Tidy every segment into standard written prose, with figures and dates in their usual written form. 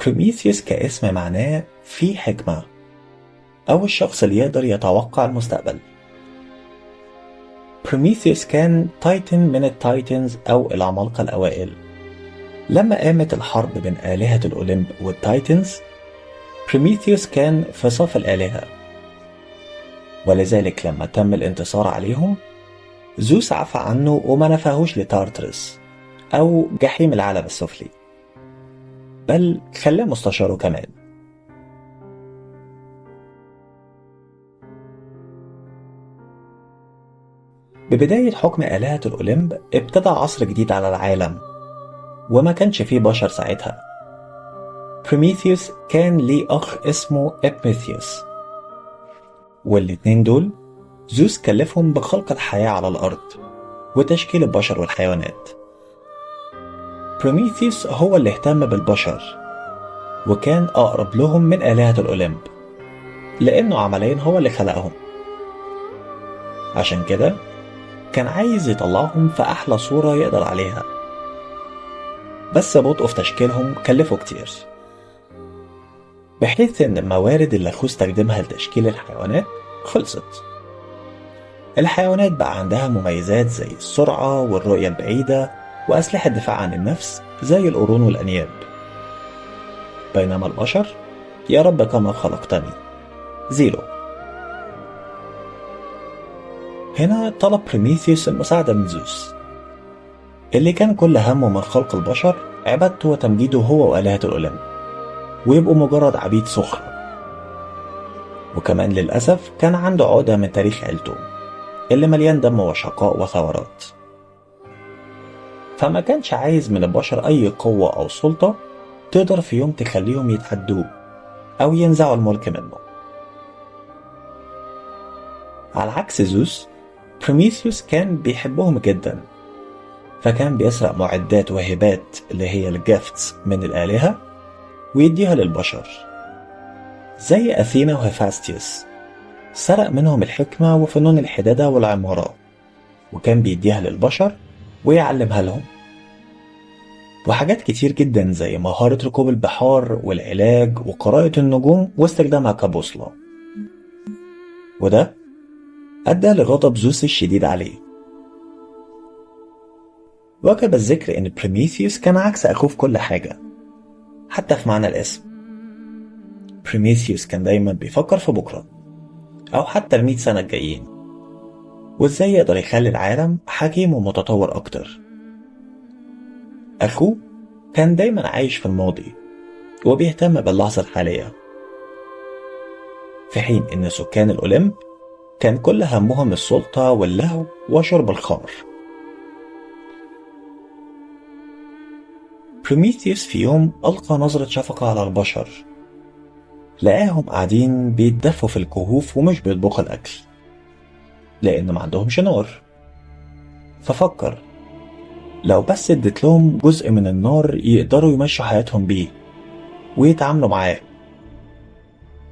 بروميثيوس كاسم معناه في حكمة، أو الشخص اللي يقدر يتوقع المستقبل. بروميثيوس كان تايتن من التايتنز أو العمالقة الأوائل. لما قامت الحرب بين آلهة الأوليمب والتايتنز، بروميثيوس كان في صف الآلهة، ولذلك لما تم الانتصار عليهم زوس عفى عنه وما نفاهوش لتارترس أو جحيم العالم السفلي، بل خلاه مستشاره كمان. ببداية حكم آلهة الأوليمب ابتدى عصر جديد على العالم، وما كانش فيه بشر ساعتها. بروميثيوس كان ليه أخ اسمه إبميثيوس، والاتنين دول زوس كلفهم بخلق الحياة على الأرض وتشكيل البشر والحيوانات. بروميثيوس هو اللي اهتم بالبشر، وكان أقرب لهم من آلهة الأوليمب، لأنه عمليا هو اللي خلقهم. عشان كده كان عايز يطلعهم في أحلى صورة يقدر عليها، بس بطئه في تشكيلهم كلفه كتير، بحيث إن الموارد اللي أخوه استخدمها لتشكيل الحيوانات خلصت. الحيوانات بقى عندها مميزات زي السرعة والرؤية البعيدة وأسلحة دفاع عن النفس زي القرون والأنياب، بينما البشر يا رب كما خلقتني زيرو. هنا طلب بروميثيوس المساعدة من زوس، اللي كان كل همه من خلق البشر عبادته وتمجيده هو وآلهة الأوليمب، ويبقوا مجرد عبيد سخرة. وكمان للأسف كان عنده عقدة من تاريخ عيلته اللي مليان دم وشقاء وثورات، فما كانش عايز من البشر أي قوة أو سلطة تقدر في يوم تخليهم يتحدوه أو ينزعوا الملك منه. على عكس زوس، بروميثيوس كان بيحبهم جدا، فكان بيسرق معدات وهبات اللي هي الجافتس من الآلهة ويديها للبشر، زي أثينا وهيفاستيوس سرق منهم الحكمة وفنون الحدادة والعمارة، وكان بيديها للبشر ويعلمها لهم. وحاجات كتير جدا زي مهارة ركوب البحار والعلاج وقراءة النجوم واستخدامها كبوصلة. وده أدى لغضب زوس الشديد عليه. وجب الذكر إن بروميثيوس كان عكس أخوه في كل حاجة، حتى في معنى الاسم. بروميثيوس كان دايما بيفكر في بكرة أو حتى ال100 سنة الجايين، وإزاي يقدر يخلي العالم حكيم ومتطور أكتر. أخوه كان دايما عايش في الماضي وبيهتم باللحظة الحالية، في حين إن سكان الأوليمب كان كل همهم السلطة واللهو وشرب الخمر. بروميثيوس في يوم ألقى نظرة شفقة على البشر، لقاهم قاعدين بيتدفوا في الكهوف ومش بيطبخوا الأكل لأن ما عندهمش نار. ففكر لو بس اديت لهم جزء من النار يقدروا يمشوا حياتهم بيه ويتعاملوا معاه،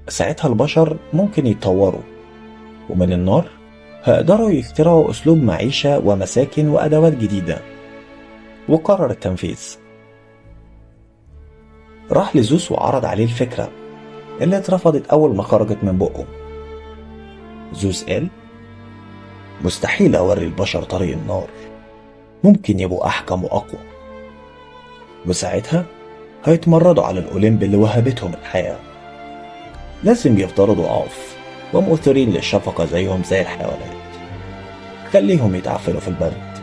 ساعتها البشر ممكن يتطوروا، ومن النار هيقدروا يخترعوا أسلوب معيشة ومساكن وأدوات جديدة. وقرر التنفيذ. راح لزوس وعرض عليه الفكرة اللي اترفضت أول ما خرجت من بقه. زوس قال: مستحيل أوري البشر طريق النار، ممكن يبقوا أحكم وأقوى، وساعتها هيتمردوا على الأوليمب اللي وهبتهم الحياة. لازم يفضلوا ضعاف ومؤثرين للشفقة زيهم زي الحيوانات، خليهم يتعفنوا في البرد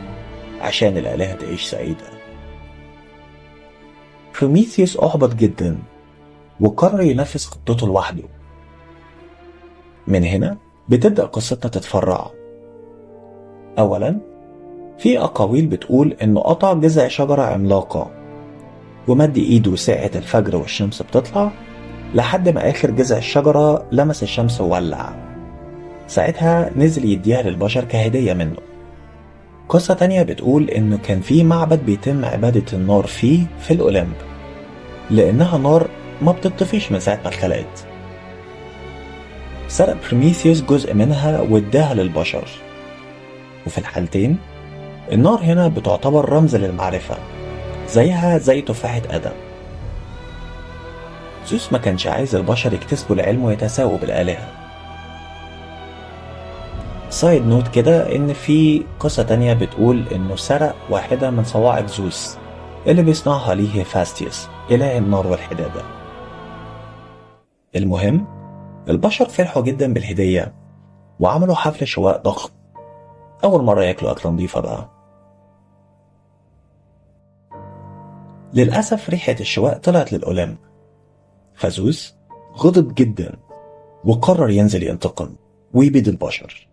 عشان الآلهة تعيش سعيدة. بروميثيوس أحبط جدا وقرر ينفذ خطته لوحده. من هنا بتبدأ قصتنا تتفرع. أولا، في أقاويل بتقول إنه قطع جذع شجرة عملاقة ومد إيده ساعة الفجر والشمس بتطلع لحد ما آخر جذع الشجرة لمس الشمس وولع، ساعتها نزل يديها للبشر كهدية منه. قصة تانية بتقول إنه كان في معبد بيتم عبادة النار فيه في الأوليمب، لأنها نار ما بتطفيش من ساعة ما اتخلقت. سرق بروميثيوس جزء منها واداها للبشر، وفي الحالتين النار هنا بتعتبر رمز للمعرفة، زيها زي تفاحة آدم. زوس ما كانش عايز البشر يكتسبوا العلم ويتساووا بالآلهة. سايد نوت كده إن في قصة تانية بتقول إنه سرق واحدة من صواعق زوس اللي بيصنعها ليه هيفاستيوس إله النار والحدادة. المهم، البشر فرحوا جدا بالهدية وعملوا حفل شواء ضخم، أول مرة ياكلوا أكلة نظيفة بقى. للأسف ريحة الشواء طلعت للأولمب، فزوس غضب جدا وقرر ينزل ينتقم ويبيد البشر.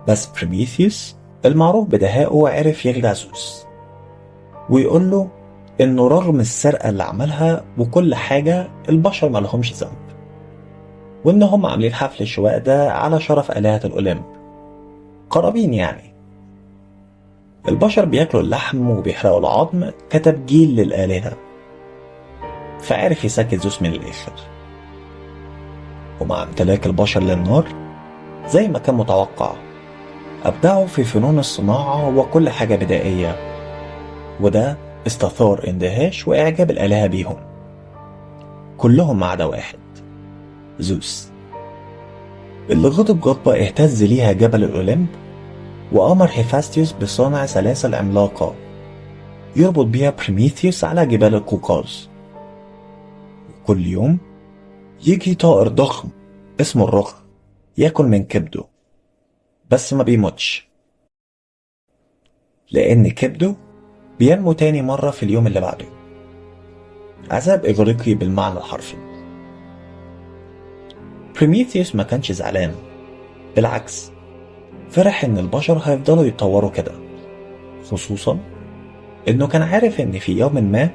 بس بريميثيوس المعروف بدهائه عرف يخدع زوس ويقول له إنه رغم السرقة اللي عملها وكل حاجة البشر مالهمش ذنب، وإنهم عاملين حفل الشواء ده على شرف آلهة الأولمب، قرابين يعني. البشر بياكلوا اللحم وبيحرقوا العظم كتبجيل للآلهة، فعرف يسكت زوس من الآخر. ومع امتلاك البشر للنار زي ما كان متوقع، أبدعوا في فنون الصناعة وكل حاجة بدائية، وده استثار اندهاش وإعجاب الآلهة بيهم كلهم ما عدا واحد، زوس، اللي غضب غضبة اهتز ليها جبل الأولمب، وأمر هيفاستيوس بصنع سلاسل عملاقة يربط بيها بريميثيوس على جبال القوقاز. كل يوم يجي طائر ضخم اسمه الرخ ياكل من كبده، بس ما بيموتش لأن كبده بينمو تاني مرة في اليوم اللي بعده. عذاب إغريقي بالمعنى الحرفي. بريميثيوس ما كانش زعلان، بالعكس فرح إن البشر هيفضلوا يتطوروا كده، خصوصا إنه كان عارف إن في يوم ما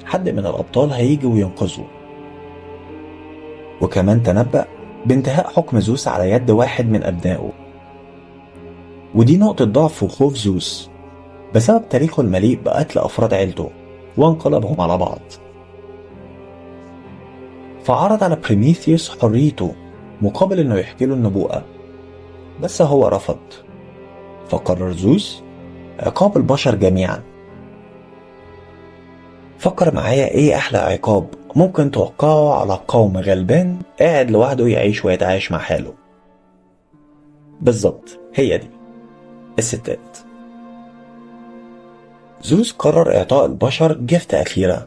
حد من الأبطال هيجي وينقذه. وكمان تنبأ بانتهاء حكم زوس على يد واحد من أبنائه، ودي نقطة ضعف وخوف زوس بسبب تاريخه المليء بقتل أفراد عيلته وانقلابهم على بعض. فعرض على بريميثيوس حريته مقابل إنه يحكي له النبوءة، بس هو رفض. فقرر زوس عقاب البشر جميعا. فكر معايا ايه احلى عقاب ممكن توقعه على قوم غلبان قاعد لوحده يعيش ويتعايش مع حاله؟ بالظبط، هي دي، الستات. زوس قرر اعطاء البشر جفت اخيرة.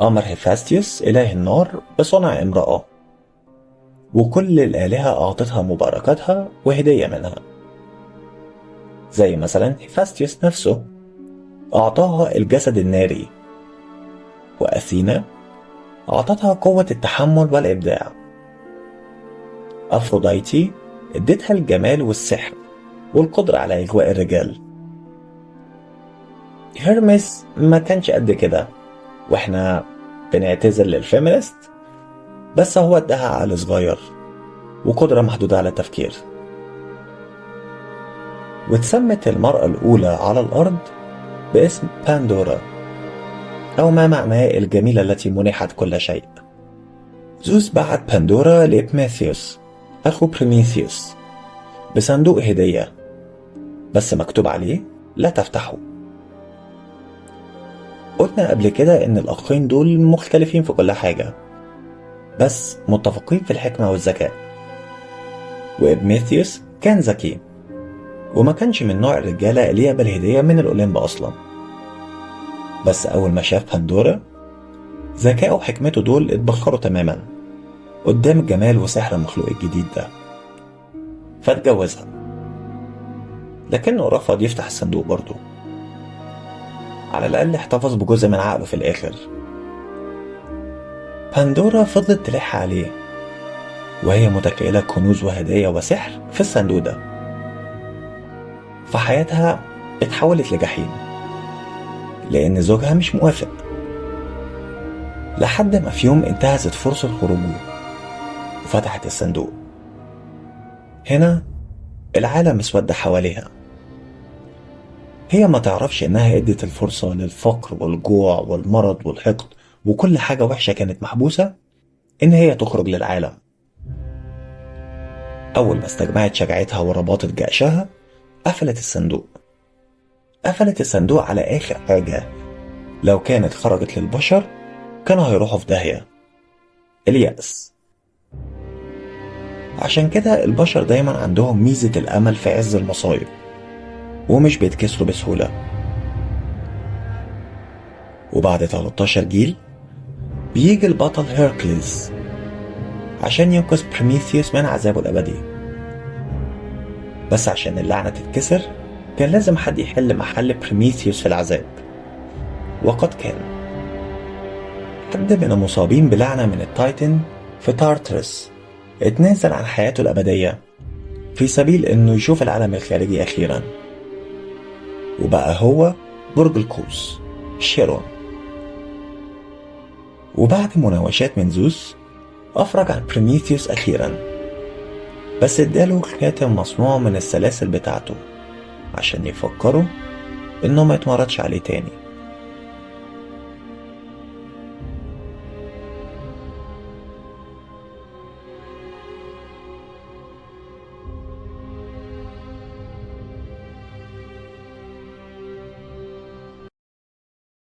امر هيفاستيوس اله النار بصنع امرأة، وكل الآلهة أعطتها مباركاتها وهدية منها، زي مثلا هيفاستيوس نفسه أعطاها الجسد الناري، وأثينا أعطتها قوة التحمل والإبداع، أفروديتي ادتها الجمال والسحر والقدرة على إغواء الرجال. هيرمس ما كانش قد كده، واحنا بنعتذر للفيمينست، بس هو ادها عقل صغير وقدرة محدودة على التفكير. واتسمت المرأة الأولى على الأرض باسم باندورا، أو ما معناه الجميلة التي منحت كل شيء. زوس بعت باندورا لإبميثيوس أخو بريميثيوس بصندوق هدية، بس مكتوب عليه لا تفتحه. قلنا قبل كده إن الأخين دول مختلفين في كل حاجة، بس متفقين في الحكمة والذكاء. وإبميثيوس كان ذكي وما كانش من نوع الرجالة اللي يقبل هدية من الأولمب أصلا، بس أول ما شاف باندورا ذكائه وحكمته دول اتبخروا تماما قدام الجمال وسحر المخلوق الجديد ده، فاتجوزها. لكنه رفض يفتح الصندوق برضه، على الأقل احتفظ بجزء من عقله في الآخر. باندورا فضلت تلح عليه وهي متخيلة كنوز وهدايا وسحر في الصندوق ده، فحياتها اتحولت لجحيم لأن زوجها مش موافق، لحد ما في يوم انتهزت فرصة خروجه وفتحت الصندوق. هنا العالم اسود حواليها. هي ما تعرفش انها ادت الفرصة للفقر والجوع والمرض والحقد وكل حاجة وحشة كانت محبوسة ان هي تخرج للعالم. اول ما استجمعت شجاعتها ورباطت جأشها قفلت الصندوق. قفلت الصندوق على اخر حاجة لو كانت خرجت للبشر كانوا هيروحوا في داهية: اليأس. عشان كده البشر دايما عندهم ميزة الأمل في عز المصايب، ومش بيتكسروا بسهولة. وبعد 13 جيل بيجي البطل هيركليز عشان ينقذ بروميثيوس من عذابه الأبدي. بس عشان اللعنة تتكسر كان لازم حد يحل محل بروميثيوس في العذاب، وقد كان حد من المصابين بلعنة من التايتن في تارترس اتنازل عن حياته الأبدية في سبيل إنه يشوف العالم الخارجي أخيرا، وبقى هو برج القوس شيرون. وبعد مناوشات من زوس أفرج عن بروميثيوس أخيرا، بس اداله خاتم مصنوع من السلاسل بتاعته عشان يفكروا إنه ما يتمردش عليه تاني.